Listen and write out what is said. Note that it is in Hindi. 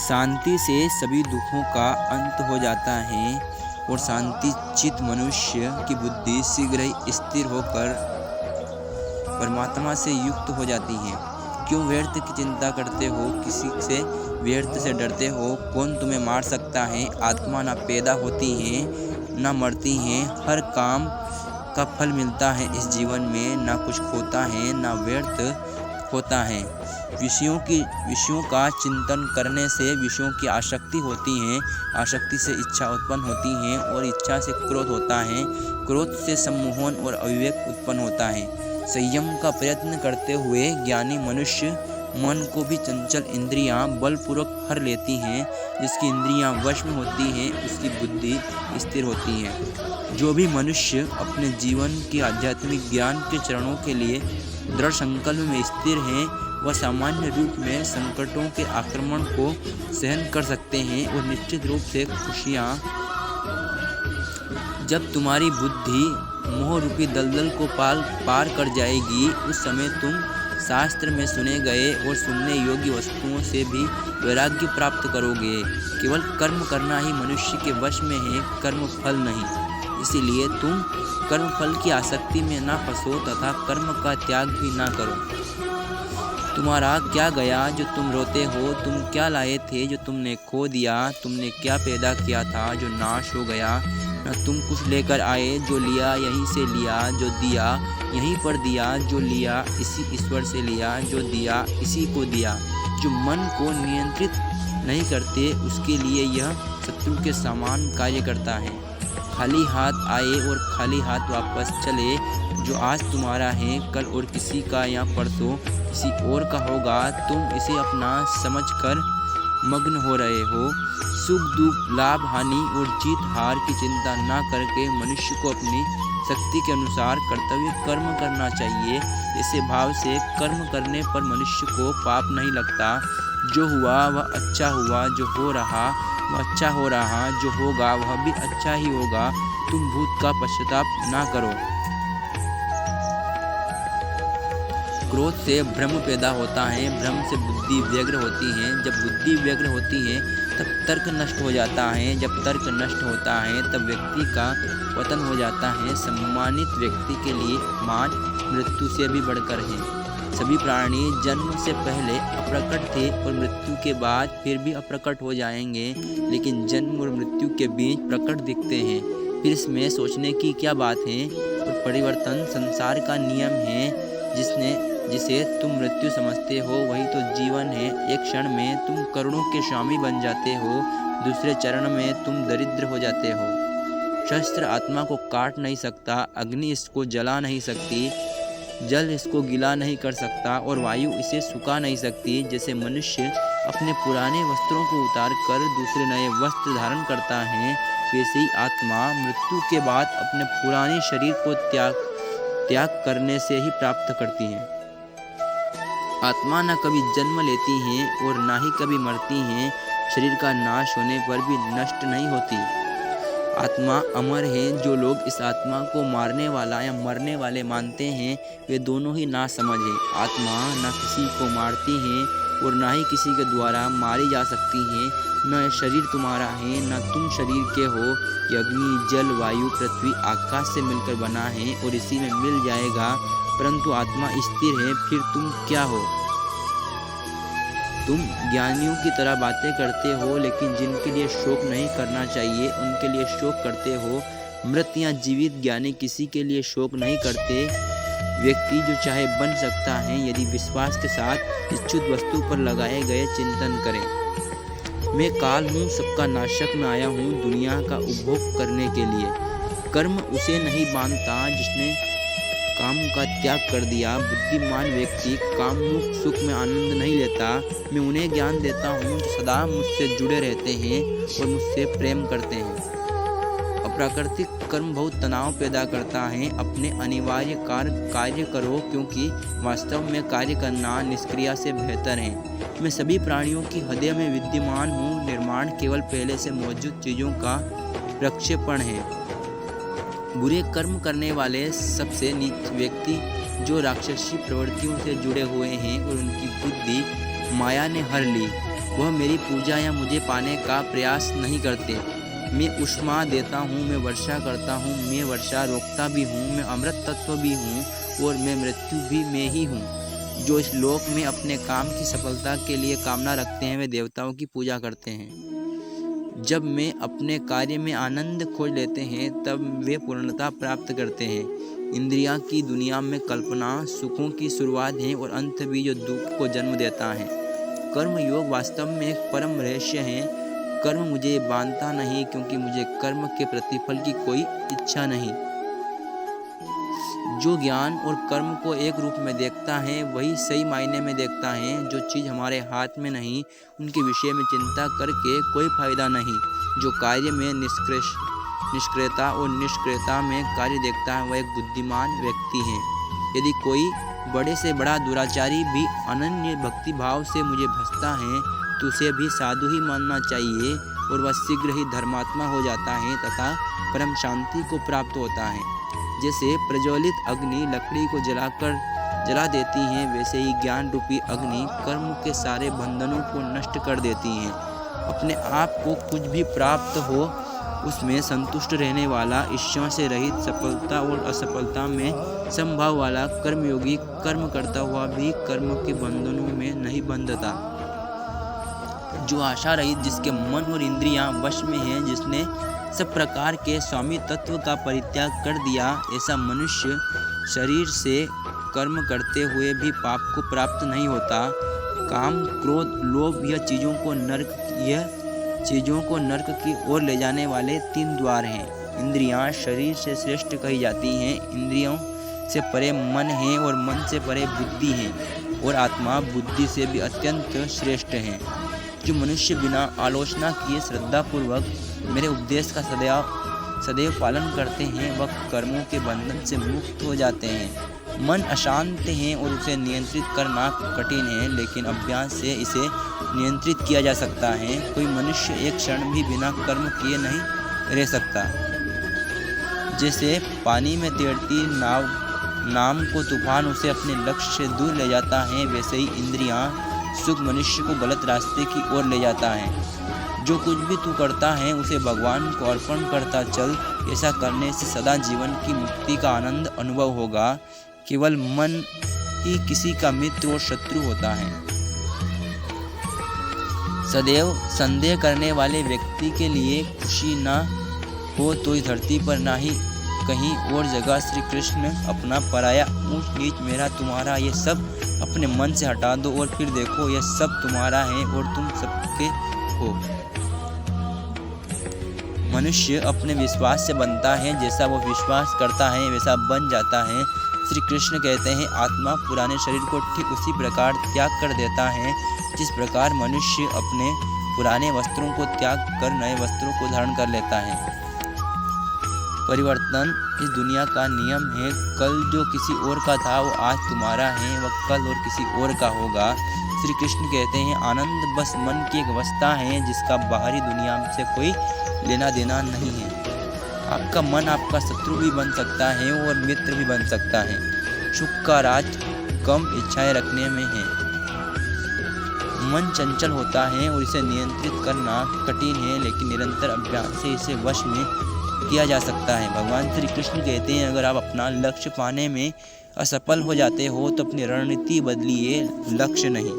शांति से सभी दुखों का अंत हो जाता है और शांति चित मनुष्य की बुद्धि शीघ्र ही स्थिर होकर परमात्मा से युक्त हो जाती है। क्यों व्यर्थ की चिंता करते हो, किसी से व्यर्थ से डरते हो? कौन तुम्हें मार सकता है? आत्मा ना पैदा होती है ना मरती है, हर काम का फल मिलता है इस जीवन में, ना कुछ खोता है ना व्यर्थ होता है। विषयों का चिंतन करने से विषयों की आसक्ति होती है, आसक्ति से इच्छा उत्पन्न होती है और इच्छा से क्रोध होता है, क्रोध से सम्मोहन और अविवेक उत्पन्न होता है। संयम का प्रयत्न करते हुए ज्ञानी मनुष्य मन को भी चंचल इंद्रियां बलपूर्वक हर लेती हैं। जिसकी इंद्रियां वश में होती हैं उसकी बुद्धि स्थिर होती है। जो भी मनुष्य अपने जीवन के आध्यात्मिक ज्ञान के चरणों के लिए दृढ़ संकल्प में स्थिर हैं वह सामान्य रूप में संकटों के आक्रमण को सहन कर सकते हैं और निश्चित रूप से खुशियाँ। जब तुम्हारी बुद्धि मोह रूपी दलदल को पार कर जाएगी उस समय तुम शास्त्र में सुने गए और सुनने योग्य वस्तुओं से भी वैराग्य प्राप्त करोगे। केवल कर्म करना ही मनुष्य के वश में है, कर्म फल नहीं। इसीलिए तुम कर्म फल की आसक्ति में ना फंसो तथा कर्म का त्याग भी ना करो। तुम्हारा क्या गया जो तुम रोते हो? तुम क्या लाए थे जो तुमने खो दिया? तुमने क्या पैदा किया था जो नाश हो गया? न तुम कुछ लेकर आए, जो लिया यहीं से लिया, जो दिया यहीं पर दिया, जो लिया इसी ईश्वर से लिया, जो दिया इसी को दिया। जो मन को नियंत्रित नहीं करते उसके लिए यह शत्रु के समान कार्य करता है। खाली हाथ आए और खाली हाथ वापस चले। जो आज तुम्हारा है कल और किसी का या परसों किसी और का होगा। तुम इसे अपना समझकर मग्न हो रहे हो। सुख दुख, लाभ हानि और जीत हार की चिंता न करके मनुष्य को अपनी शक्ति के अनुसार कर्तव्य कर्म करना चाहिए। ऐसे भाव से कर्म करने पर मनुष्य को पाप नहीं लगता। जो हुआ वह अच्छा हुआ, जो हो रहा वह अच्छा हो रहा, जो होगा वह भी अच्छा ही होगा। तुम भूत का पश्चाताप ना करो। क्रोध से भ्रम पैदा होता है, भ्रम से बुद्धि व्यग्र होती है। जब बुद्धि व्यग्र होती है तब तर्क नष्ट हो जाता है। जब तर्क नष्ट होता है तब व्यक्ति का पतन हो जाता है। सम्मानित व्यक्ति के लिए मान मृत्यु से भी बढ़कर है। सभी प्राणी जन्म से पहले अप्रकट थे और मृत्यु के बाद फिर भी अप्रकट हो जाएंगे, लेकिन जन्म और मृत्यु के बीच प्रकट दिखते हैं। फिर इसमें सोचने की क्या बात है? और परिवर्तन संसार का नियम है। जिसे तुम मृत्यु समझते हो वही तो जीवन है। एक क्षण में तुम करोड़ों के स्वामी बन जाते हो, दूसरे चरण में तुम दरिद्र हो जाते हो। शस्त्र आत्मा को काट नहीं सकता, अग्नि इसको जला नहीं सकती, जल इसको गीला नहीं कर सकता और वायु इसे सुखा नहीं सकती। जैसे मनुष्य अपने पुराने वस्त्रों को उतार कर दूसरे नए वस्त्र धारण करता है, वैसे ही आत्मा मृत्यु के बाद अपने पुराने शरीर को त्याग करने से ही प्राप्त करती है। आत्मा न कभी जन्म लेती है और ना ही कभी मरती है। शरीर का नाश होने पर भी नष्ट नहीं होती। आत्मा अमर है। जो लोग इस आत्मा को मारने वाला या मरने वाले मानते हैं वे दोनों ही नासमझ हैं। आत्मा न किसी को मारती है और ना ही किसी के द्वारा मारी जा सकती है। न यह शरीर तुम्हारा है न तुम शरीर के हो। यह अग्नि, जल, वायु, पृथ्वी, आकाश से मिलकर बना है और इसी में मिल जाएगा। परंतु आत्मा स्थिर है। फिर तुम क्या हो? तुम ज्ञानियों की तरह बातें करते हो, लेकिन जिनके लिए शोक नहीं करना चाहिए उनके लिए शोक करते हो। मृत या जीवित ज्ञानी किसी के लिए शोक नहीं करते। व्यक्ति जो चाहे बन सकता है यदि विश्वास के साथ इच्छुत वस्तु पर लगाए गए चिंतन करे। मैं काल हूँ, सबका नाशक में आया हूँ दुनिया का उपभोग करने के लिए। कर्म उसे नहीं बांधता जिसने काम का त्याग कर दिया। बुद्धिमान व्यक्ति काममुख सुख में आनंद नहीं लेता। मैं उन्हें ज्ञान देता हूँ जो सदा मुझसे जुड़े रहते हैं और मुझसे प्रेम करते हैं। अप्राकृतिक कर्म बहुत तनाव पैदा करता है। अपने अनिवार्य कार्य करो, क्योंकि वास्तव में कार्य करना निष्क्रिया से बेहतर है। मैं सभी प्राणियों की हृदय में विद्यमान हूँ। निर्माण केवल पहले से मौजूद चीज़ों का प्रक्षेपण है। बुरे कर्म करने वाले सबसे नीच व्यक्ति जो राक्षसी प्रवृत्तियों से जुड़े हुए हैं और उनकी बुद्धि माया ने हर ली, वह मेरी पूजा या मुझे पाने का प्रयास नहीं करते। मैं ऊष्मा देता हूँ, मैं वर्षा करता हूँ, मैं वर्षा रोकता भी हूँ, मैं अमृत तत्व भी हूँ और मैं मृत्यु भी मैं ही हूँ। जो इस लोक में अपने काम की सफलता के लिए कामना रखते हैं वे देवताओं की पूजा करते हैं। जब मैं अपने कार्य में आनंद खोज लेते हैं तब वे पूर्णता प्राप्त करते हैं। इंद्रियां की दुनिया में कल्पना सुखों की शुरुआत है और अंत भी जो दुख को जन्म देता है। कर्म योग वास्तव में एक परम रहस्य है। कर्म मुझे बांधता नहीं क्योंकि मुझे कर्म के प्रतिफल की कोई इच्छा नहीं। जो ज्ञान और कर्म को एक रूप में देखता है वही सही मायने में देखता है। जो चीज़ हमारे हाथ में नहीं उनके विषय में चिंता करके कोई फायदा नहीं। जो कार्य में निष्क्रियता और निष्क्रियता में कार्य देखता है वह एक बुद्धिमान व्यक्ति है। यदि कोई बड़े से बड़ा दुराचारी भी अनन्य भक्ति भाव से मुझे भजता है तो उसे भी साधु ही मानना चाहिए और वह शीघ्र ही धर्मात्मा हो जाता है तथा परम शांति को प्राप्त होता है। जैसे प्रज्वलित अग्नि लकड़ी को जला देती है वैसे ही ज्ञान रूपी अग्नि कर्म के सारे बंधनों को नष्ट कर देती है। अपने आप को कुछ भी प्राप्त हो उसमें संतुष्ट रहने वाला, ईर्ष्या से रहित, सफलता और असफलता में समभाव वाला कर्मयोगी कर्म करता हुआ भी कर्म के बंधनों में नहीं बंधता। जो आशा रहित, जिसके मन और इंद्रियां वश में हैं, जिसने सब प्रकार के स्वामी तत्व का परित्याग कर दिया, ऐसा मनुष्य शरीर से कर्म करते हुए भी पाप को प्राप्त नहीं होता। काम, क्रोध, लोभ यह चीज़ों को नरक की ओर ले जाने वाले 3 द्वार हैं। इंद्रियां शरीर से श्रेष्ठ कही जाती हैं। इंद्रियों से परे मन है और मन से परे बुद्धि है और आत्मा बुद्धि से भी अत्यंत श्रेष्ठ है। जो मनुष्य बिना आलोचना किए श्रद्धापूर्वक मेरे उपदेश का सदैव पालन करते हैं वह कर्मों के बंधन से मुक्त हो जाते हैं। मन अशांत है और उसे नियंत्रित करना कठिन है, लेकिन अभ्यास से इसे नियंत्रित किया जा सकता है। कोई मनुष्य एक क्षण भी बिना कर्म किए नहीं रह सकता। जैसे पानी में तैरती नाव को तूफान उसे अपने लक्ष्य से दूर ले जाता है, वैसे ही इंद्रियां सुख मनुष्य को गलत रास्ते की ओर ले जाता है। जो कुछ भी तू करता है उसे भगवान को अर्पण करता चल। ऐसा करने से सदा जीवन की मुक्ति का आनंद अनुभव होगा। केवल मन ही किसी का मित्र और शत्रु होता है। सदैव संदेह करने वाले व्यक्ति के लिए खुशी न हो तो इस धरती पर ना ही कहीं और जगह श्री कृष्ण अपना पराया, ऊंच नीच, मेरा तुम्हारा ये सब अपने मन से हटा दो और फिर देखो यह सब तुम्हारा है और तुम सबके हो। मनुष्य अपने विश्वास से बनता है, जैसा वो विश्वास करता है वैसा बन जाता है। श्री कृष्ण कहते हैं आत्मा पुराने शरीर को ठीक उसी प्रकार त्याग कर देता है जिस प्रकार मनुष्य अपने पुराने वस्त्रों को त्याग कर नए वस्त्रों को धारण कर लेता है। परिवर्तन इस दुनिया का नियम है। कल जो किसी और का था वो आज तुम्हारा है, वह कल और किसी और का होगा। श्री कृष्ण कहते हैं आनंद बस मन की एक अवस्था है जिसका बाहरी दुनिया से कोई लेना देना नहीं है। आपका मन आपका शत्रु भी बन सकता है और मित्र भी बन सकता है। सुख का राज कम इच्छाएं रखने में है। मन चंचल होता है और इसे नियंत्रित करना कठिन है, लेकिन निरंतर अभ्यास से इसे वश में किया जा सकता है। भगवान श्री कृष्ण कहते हैं अगर आप अपना लक्ष्य पाने में असफल हो जाते हो तो अपनी रणनीति बदलिए, लक्ष्य नहीं।